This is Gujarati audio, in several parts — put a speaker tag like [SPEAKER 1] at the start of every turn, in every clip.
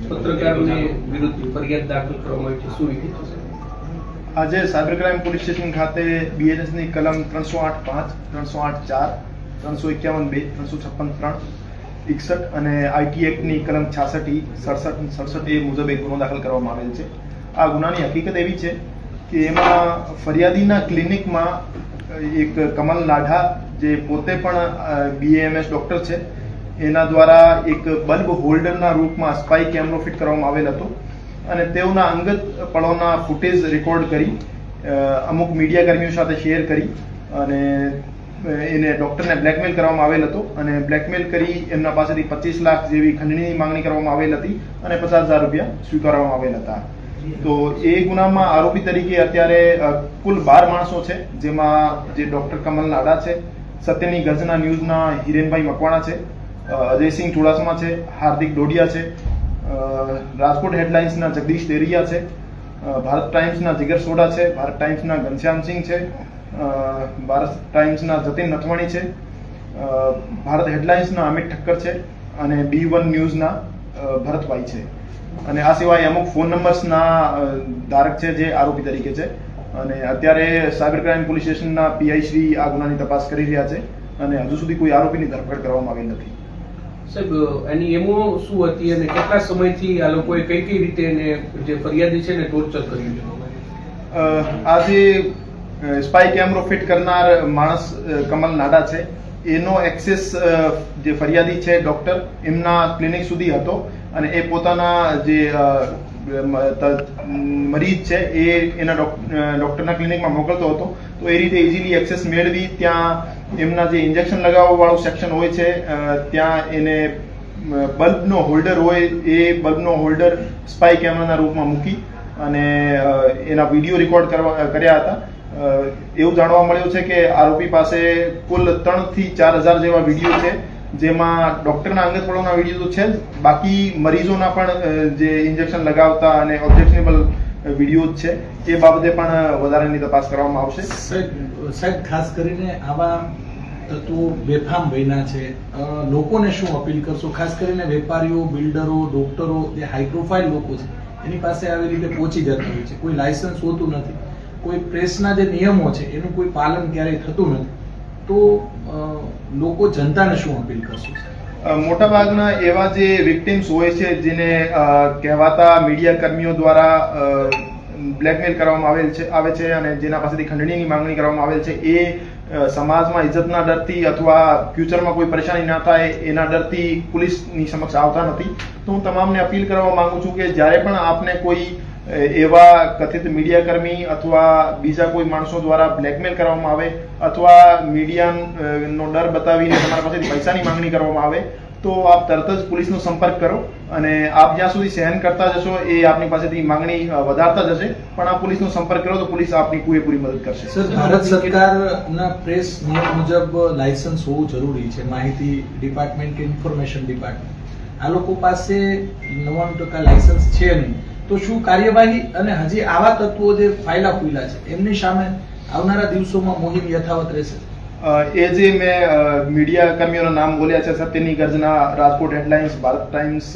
[SPEAKER 1] પત્રકારને વિરુદ્ધ ફરિયાદ દાખલ કરવામાં આવી છે, શું વિગત છે?
[SPEAKER 2] આજે સાયબર ક્રાઇમ પોલીસ સ્ટેશન ખાતે બીએનએસની કલમ 308(5), 308(4), 351(2), 356(3), 61 અને આઈટી એક્ટની કલમ 66E, 67 મુજબ એક ગુનો દાખલ કરવામાં આવેલ છે. આ ગુનાની હકીકત એવી છે કે એમાં ફરિયાદીના ક્લિનિકમાં એક કમલ નાઢા, જે પોતે પણ BAMS ડોક્ટર છે, એના દ્વારા એક બલ્બ હોલ્ડરના રૂપમાં સ્પાઈ કેમેરો ફિટ કરવામાં આવેલ હતો અને તેઓના અંગત પળોના ફૂટેજ રેકોર્ડ કરી અમુક મીડિયા કર્મીઓ સાથે શેર કરી અને એને ડોક્ટરને બ્લેકમેલ કરવામાં આવેલ હતો અને બ્લેકમેલ કરી એમના પાસેથી 25 લાખ જેવી ખંડણીની માંગણી કરવામાં આવેલ હતી અને 50,000 રૂપિયા સ્વીકારવામાં આવેલ હતા. તો એ ગુનામાં આરોપી તરીકે અત્યારે કુલ 12 માણસો છે, જેમાં જે ડોક્ટર કમલ નાડા છે, સત્યની ગર્જના ન્યૂઝના હિરેનભાઈ મકવાણા છે, અજયસિંહ ચુડાસમા છે, હાર્દિક ડોડિયા છે, રાજકોટ હેડલાઇન્સના જગદીશ તેરિયા છે, ભારત ટાઈમ્સના જીગર સોડા છે, ભારત ટાઈમ્સના ઘનશ્યામસિંહ છે, ભારત ટાઈમ્સના જતીન નથવાણી છે, ભારત હેડલાઇન્સના અમિત ઠક્કર છે અને B1 ન્યૂઝના ભરતભાઈ છે. અને આ સિવાય અમુક ફોન નંબર્સના ધારક છે જે આરોપી તરીકે છે. અને અત્યારે સાયબર ક્રાઇમ પોલીસ સ્ટેશનના પીઆઈ શ્રી આ ગુનાની તપાસ કરી રહ્યા છે અને હજુ સુધી કોઈ આરોપીની ધરપકડ કરવામાં આવી નથી.
[SPEAKER 1] સાહેબ, એની એમો શું હતી અને કેટલા સમયથી આ લોકોએ કઈ કઈ રીતે એને જે ફરિયાદી છે ને ટોર્ચર કર્યું છે?
[SPEAKER 2] આ જે સ્પાઈ કેમેરો ફિટ કરનાર માણસ કમલ નાડા છે, એનો એક્સેસ જે ફરિયાદી છે ડોક્ટર, એમના ક્લિનિક સુધી હતો અને એ પોતાના જે મરીજ છે એ એના ડોક્ટરના ક્લિનિકમાં મોકલતો હતો. તો એ રીતે ઇઝીલી એક્સેસ મેળવી ત્યાં એમના જે ઇન્જેક્શન લગાવવા વાળું સેક્શન હોય છે ત્યાં એને બલ્બનો હોલ્ડર હોય, એ બલ્બનો હોલ્ડર સ્પાઈ કેમેરાના રૂપમાં મૂકી અને એના વિડીયો રેકોર્ડ કર્યા હતા. એવું જાણવા મળ્યું છે કે આરોપી પાસે કુલ 3,000 થી 4,000 જેવા વિડીયો છે, જેમાં ડોક્ટરના અંગત પળોના વિડીયો તો છે જ, બાકી મરીઝોના પણ જે ઇન્જેક્શન લગાવતા અને ઓબ્જેક્શનેબલ વિડીયો છે, એ બાબતે પણ વધારાની તપાસ કરવામાં આવશે.
[SPEAKER 3] સાહેબ, ખાસ કરીને આવા તત્વો બેફામ બન્યા છે, લોકોને શું અપીલ કરશો? ખાસ કરીને વેપારીઓ, બિલ્ડરો, ડોક્ટરો, જે હાઈ પ્રોફાઇલ લોકો છે એની પાસે આવી રીતે પહોંચી જતા હોય છે, કોઈ લાયસન્સ હોતું નથી, કોઈ પ્રેસના જે નિયમો છે એનું કોઈ પાલન ક્યારેય થતું નથી, તો લોકો જનતાને શું અપીલ કરશો?
[SPEAKER 2] મોટાભાગના એવા જે વિક્ટિમ્સ હોય છે, જેને કહેવાતા મીડિયા કર્મીઓ દ્વારા બ્લેકમેલ કરવામાં આવે છે અને જેના પાસેથી ખંડણીની માંગણી કરવામાં આવેલ છે, એ સમાજમાં ઇજ્જતના ડરથી અથવા ફ્યુચરમાં કોઈ પરેશાની ના થાય એના ડરથી પોલીસની સમક્ષ આવતા નથી. તો હું તમામને અપીલ કરવા માંગુ છું કે જ્યારે પણ આપને કોઈ એવા કથિત મીડિયા કર્મી અથવા બીજા કોઈ માણસો દ્વારા બ્લેકમેલ કરવામાં આવે અથવા મીડિયાનો ડર બતાવીને તમારા પાસેથી પૈસાની માંગણી કરવામાં આવે, તો આપ તરત જ પોલીસનો સંપર્ક કરો અને આપ જ્યાં સુધી સહન કરતા જશો એ આપની પાસેથી માંગણી વધારતા જશે, પણ આપ પોલીસનો સંપર્ક કરો તો પોલીસ આપની પૂરેપૂરી મદદ કરશે.
[SPEAKER 3] સર, ભારત સરકારના પ્રેસ નિયમ મુજબ લાયસન્સ હોવું જરૂરી છે, માહિતી ડિપાર્ટમેન્ટ કે ઇન્ફોર્મેશન ડિપાર્ટમેન્ટ. આ લોકો પાસે 99% લાયસન્સ છે નહીં, તો શું કાર્યવાહી અને હજી આવા તત્વો જે ફાયલા ફૂયલા છે એમની સામે આવનારા દિવસોમાં મુહિમ યથાવત રહેશે?
[SPEAKER 2] એ જે મેં મીડિયા કર્મીઓના નામ બોલ્યા છે, સત્યની ગર્જના, રાજકોટ હેડલાઇન્સ, ભારત ટાઈમ્સ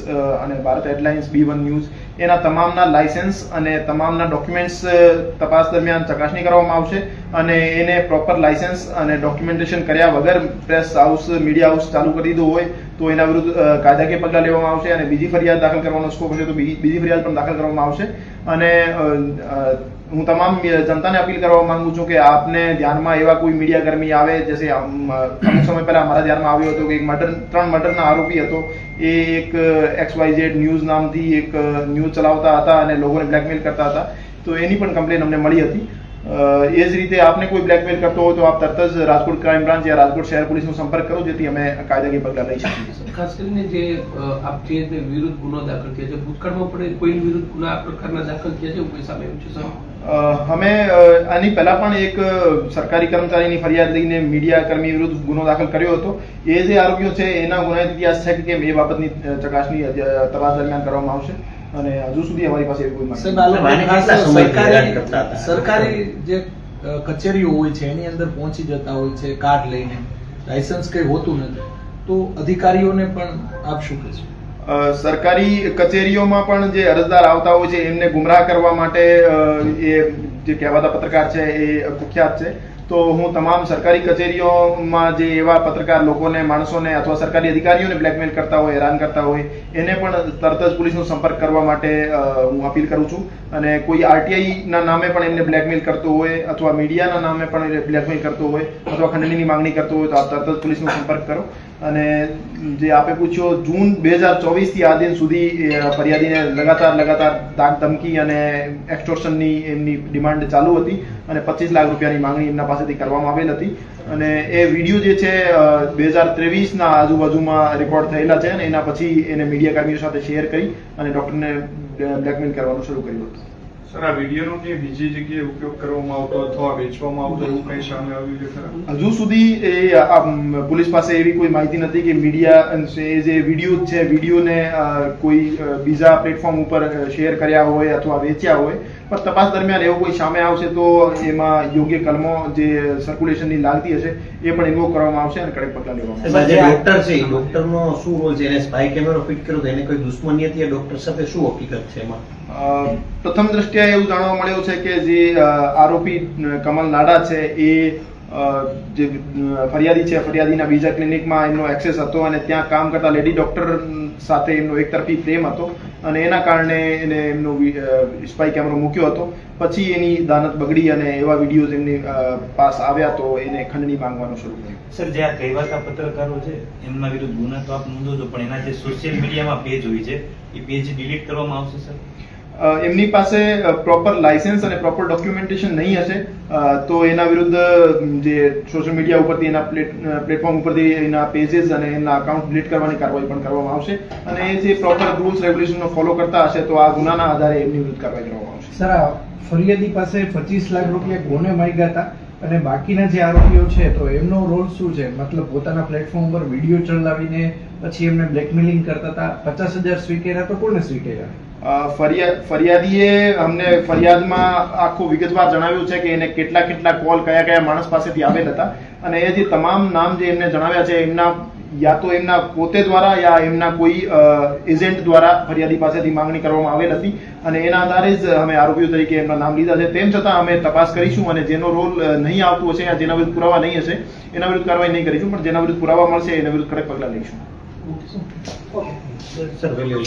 [SPEAKER 2] અને ભારત હેડલાઇન્સ, B1 ન્યૂઝ, એના તમામના લાયસન્સ અને તમામના ડોક્યુમેન્ટ્સ તપાસ દરમિયાન ચકાસણી કરવામાં આવશે અને એને પ્રોપર લાયસન્સ અને ડોક્યુમેન્ટેશન કર્યા વગર પ્રેસ હાઉસ, મીડિયા હાઉસ ચાલુ કરી દીધું હોય તો એના વિરુદ્ધ કાયદાકીય પગલાં લેવામાં આવશે અને બીજી ફરિયાદ દાખલ કરવાનો સ્કોપ હશે તો બીજી ફરિયાદ પણ દાખલ કરવામાં આવશે. અને હું તમામ જનતાને અપીલ કરવા માંગુ છું કે આપને ધ્યાનમાં એવા કોઈ મીડિયા કર્મી આવે, જैसे અમુક સમય પહેલા અમારા ધ્યાનમાં આવ્યો હતો કે એક 3 મર્ડરના આરોપી હતો, એ એક XYZ ન્યૂઝ નામથી એક ન્યૂઝ ચલાવતા હતા અને લોકોને બ્લેકમેલ કરતા હતા, તો એની પણ કમ્પ્લેન અમને મળી હતી. એ જ રીતે આપને કોઈ બ્લેકમેલ કરતો હોય તો આપ તરત જ રાજકોટ ક્રાઇમ બ્રાન્ચ યા રાજકોટ શહેર પોલીસનો સંપર્ક કરો, જેથી અમે કાયદાકીય પગલાં લઈ શકીએ.
[SPEAKER 1] ખાસ કરીને જે આપ જે વિરુદ્ધ ગુનો દાખલ થયા છે, ભૂતકાળમાં પણ કોઈ વિરુદ્ધ ગુના આ પ્રકારના દાખલ થયા છે, કોઈ સામે આવ્યું છે સર?
[SPEAKER 2] અમે આની પહેલા પણ એક સરકારી કર્મચારીની ફરિયાદ લઈને મીડિયા કર્મી વિરુદ્ધ ગુનો દાખલ કર્યો હતો. એ જે આરોપીઓ છે એના ગુનાહિત ઇતિહાસ છે કે કેમ એ બાબતની ચકાસણી તપાસ દરમિયાન કરવામાં આવશે અને હજુ સુધી અમારી પાસે કોઈ
[SPEAKER 3] સરકારી જે કચેરીઓ હોય છે એની અંદર પહોંચી જતા હોય છે કાર્ડ લઈને, લાયસન્સ કઈ હોતું નથી, તો અધિકારીઓને પણ આપ શું કહેશો?
[SPEAKER 2] સરકારી કચેરીઓમાં પણ જે અરજદાર આવતા હોય છે એમને ગુમરાહ કરવા માટે એ જે કહેવાતા પત્રકાર છે એ કુખ્યાત છે. તો હું તમામ સરકારી કચેરીઓમાં જે એવા પત્રકાર લોકોને, માણસોને અથવા સરકારી અધિકારીઓને બ્લેકમેલ કરતા હોય, હેરાન કરતા હોય, એને પણ તરત જ પોલીસનો સંપર્ક કરવા માટે હું અપીલ કરું છું. અને કોઈ આરટીઆઈ ના નામે પણ એમને બ્લેકમેલ કરતો હોય અથવા મીડિયાના નામે પણ બ્લેકમેલ કરતો હોય અથવા ખંડણીની માંગણી કરતો હોય તો આપ તરત જ પોલીસનો સંપર્ક કરો. અને જે આપે પૂછ્યો, જૂન 2024 થી આ દિન સુધી ફરિયાદીને લગાતાર દાગ ધમકી અને એક્સટોર્શનની એમની ડિમાન્ડ ચાલુ હતી અને 25 લાખ રૂપિયાની માંગણી એમના પાસેથી કરવામાં આવેલ હતી. અને એ વિડીયો જે છે 2023ના આજુબાજુમાં રેકોર્ડ થયેલા છે અને એના પછી એને મીડિયા કર્મીઓ સાથે શેર કરી અને ડોક્ટરને બ્લેકમેલ કરવાનું શરૂ કર્યું હતું.
[SPEAKER 4] સર, આ વિડીયોનો કે બીજી જગ્યાએ ઉપયોગ કરવામાં આવતો અથવા વેચવામાં આવતો એવું કંઈ સામે આવ્યું છે ખરા?
[SPEAKER 2] હજુ સુધી પોલીસ પાસે એવી કોઈ માહિતી નથી કે મીડિયા જે વિડીયો છે વિડીયોને કોઈ બીજા પ્લેટફોર્મ ઉપર શેર કર્યા હોય અથવા વેચ્યા હોય. પણ તપાસ દરમિયાન એવું કોઈ સામે આવશે તો એમાં યોગ્ય કલમો જે સર્ક્યુલેશનની લાગતી હશે એ પણ ઇન્વોક કરવામાં આવશે અને કડક પગલાં લેવામાં આવશે.
[SPEAKER 5] જે ડોક્ટર છે એ ડોક્ટરનો શું રોલ છે? એને સ્પાય કેમેરો ફિટ કર્યો તો એને કોઈ દુશ્મની હતી? ડોક્ટર સાથે શું હકીકત છે એમાં?
[SPEAKER 2] પ્રથમ દ્રષ્ટિએ એવું જાણવા મળ્યું છે કે જે આરોપી કમલ નાડા છે એ જે ફરિયાદી છે, ફરિયાદીના બીજા ક્લિનિકમાં એમનો એક્સેસ હતો અને ત્યાં કામ કરતા લેડી ડોક્ટર સાથે એમનો એકતરફી પ્રેમ હતો અને એના કારણે એને એમનો સ્પાય કેમેરો મૂક્યો હતો. પછી એની દાનત બગડી અને એવા વિડીયોઝ એમની પાસ આવ્યા તો એને ખંડણી માંગવાનું શરૂ કર્યું.
[SPEAKER 6] સર, જે આ કહેવાતા પત્રકારો છે એમના વિરુદ્ધ ગુના તો આપ નોંધો છો, પણ એના જે સોશિયલ મીડિયામાં પેજ હોય છે એ પેજ ડિલીટ કરવામાં આવશે સર?
[SPEAKER 2] એમની પાસે પ્રોપર લાયસન્સ અને પ્રોપર ડોક્યુમેન્ટેશન નહીં હશે તો એના વિરુદ્ધ જે સોશિયલ મીડિયા ઉપરથી એના પ્લેટફોર્મ ઉપરથી એના પેजेस અને એના અકાઉન્ટ ડિલીટ કરવાની કાર્યવાહી પણ કરવામાં આવશે. અને એ જે પ્રોપર રૂલ્સ રેગ્યુલેશનનો ફોલો કરતા હશે તો આ ગુનાના આધારે એમની વિરુદ્ધ કાર્યવાહી કરવામાં આવશે.
[SPEAKER 7] સર, આ ફરિયાદી પાસે 25 લાખ રૂપિયા કોને માંગ્યા હતા અને બાકીના જે આરોપીઓ છે તો એમનો રોલ શું છે? મતલબ પોતાના પ્લેટફોર્મ પર વિડીયો ચલાવીને પછી એમને બ્લેકમેલિંગ કરતા હતા. 50,000 સ્વીકાર્યા તો કોને સ્વીકાર્યા?
[SPEAKER 2] ફરિયાદીએ અમને ફરિયાદમાં આખું વિગતવાર જણાવ્યું છે કે એને કેટલા કોલ કયા માણસ પાસેથી આવેલ હતા અને એ જે તમામ નામ જે એમને જણાવ્યા છે એમના યા તો એમના પોતે દ્વારા યા એમના કોઈ એજન્ટ દ્વારા ફરિયાદી પાસેથી માંગણી કરવામાં આવેલ હતી અને એના આધારે જ અમે આરોપીઓ તરીકે એમના નામ લીધા છે. તેમ છતાં અમે તપાસ કરીશું અને જેનો રોલ નહીં આવતું હશે યા જેના વિરુદ્ધ પુરાવા નહીં હશે એના વિરુદ્ધ કાર્યવાહી નહીં કરીશું, પણ જેના વિરુદ્ધ પુરાવા મળશે એના વિરુદ્ધ કડક પગલાં લઈશું.
[SPEAKER 5] Sir, value